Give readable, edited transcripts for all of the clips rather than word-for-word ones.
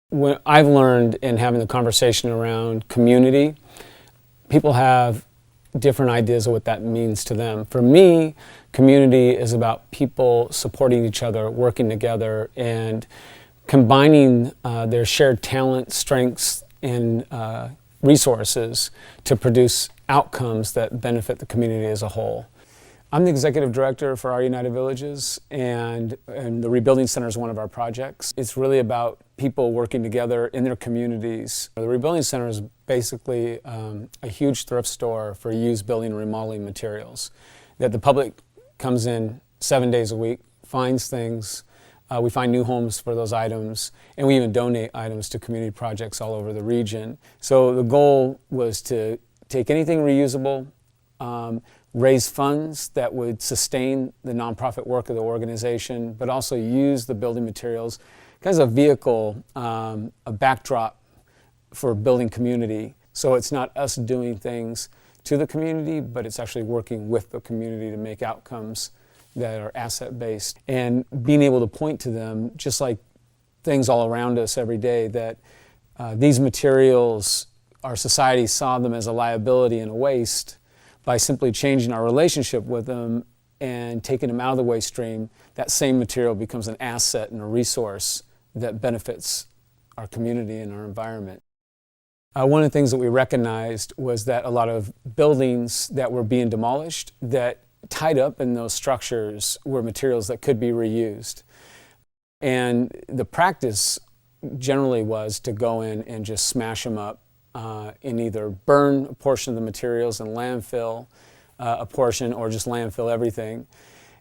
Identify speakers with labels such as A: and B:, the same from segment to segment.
A: What I've learned in having the conversation around community, people have different ideas of what that means to them. For me, community is about people supporting each other, working together, and combining their shared talent, strengths, and resources to produce outcomes that benefit the community as a whole. I'm the executive director for our United Villages, and the Rebuilding Center is one of our projects. It's really about people working together in their communities. The Rebuilding Center is basically a huge thrift store for used building and remodeling materials that the public comes in 7 days a week, finds things. We find new homes for those items, and we even donate items to community projects all over the region. So the goal was to take anything reusable, raise funds that would sustain the nonprofit work of the organization, but also use the building materials as a vehicle, a backdrop for building community. So it's not us doing things to the community, but it's actually working with the community to make outcomes that are asset-based and being able to point to them, just like things all around us every day, that these materials, our society saw them as a liability and a waste. By simply changing our relationship with them and taking them out of the waste stream, that same material becomes an asset and a resource that benefits our community and our environment. One of the things that we recognized was that a lot of buildings that were being demolished, that tied up in those structures were materials that could be reused. And the practice generally was to go in and just smash them up and either burn a portion of the materials and landfill a portion, or just landfill everything.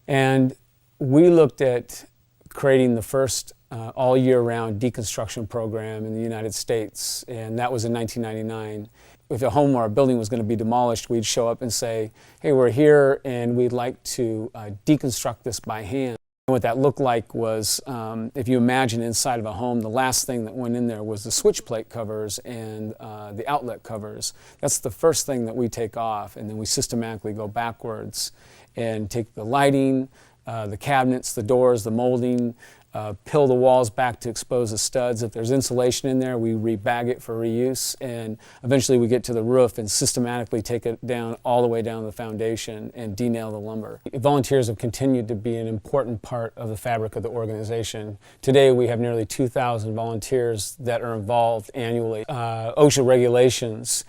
A: And we looked at creating the first all year round deconstruction program in the United States, and that was in 1999. If a home or a building was going to be demolished, we'd show up and say, hey, we're here and we'd like to deconstruct this by hand. What that looked like was, if you imagine inside of a home, the last thing that went in there was the switch plate covers and the outlet covers. That's the first thing that we take off, and then we systematically go backwards and take the lighting, the cabinets, the doors, the molding, peel the walls back to expose the studs. If there's insulation in there, we rebag it for reuse, and eventually we get to the roof and systematically take it down all the way down to the foundation and denail the lumber. Volunteers have continued to be an important part of the fabric of the organization. Today we have nearly 2,000 volunteers that are involved annually. OSHA regulations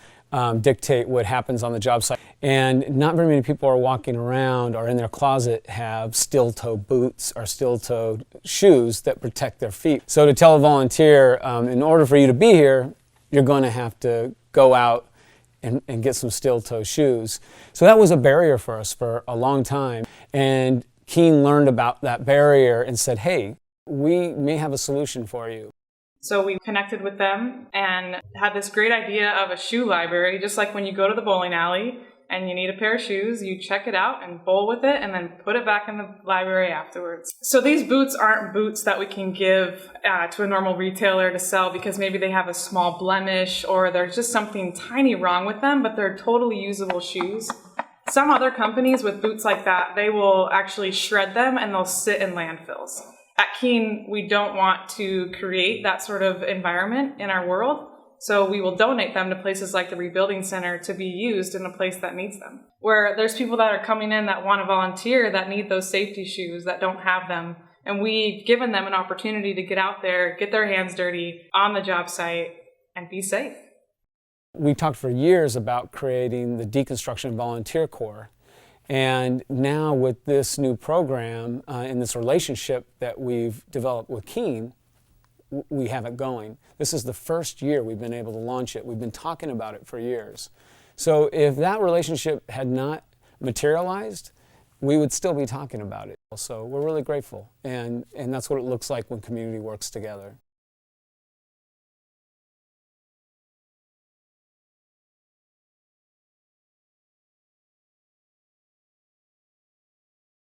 A: dictate what happens on the job site. And not very many people are walking around or in their closet have steel-toe boots or steel-toe shoes that protect their feet. So to tell a volunteer, in order for you to be here, you're going to have to go out and get some steel-toe shoes. So that was a barrier for us for a long time. And Keene learned about that barrier and said, hey, we may have a solution for you.
B: So we connected with them and had this great idea of a shoe library, just like when you go to the bowling alley and you need a pair of shoes, you check it out and bowl with it and then put it back in the library afterwards. So these boots aren't boots that we can give to a normal retailer to sell because maybe they have a small blemish or there's just something tiny wrong with them, but they're totally usable shoes. Some other companies with boots like that, they will actually shred them and they'll sit in landfills. At Keene, we don't want to create that sort of environment in our world, so we will donate them to places like the Rebuilding Center to be used in a place that needs them. Where there's people that are coming in that want to volunteer that need those safety shoes that don't have them, and we've given them an opportunity to get out there, get their hands dirty on the job site, and be safe.
A: We talked for years about creating the Deconstruction Volunteer Corps. And now with this new program and this relationship that we've developed with Keene, we have it going. This is the first year we've been able to launch it. We've been talking about it for years. So if that relationship had not materialized, we would still be talking about it. So we're really grateful. And that's what it looks like when community works together.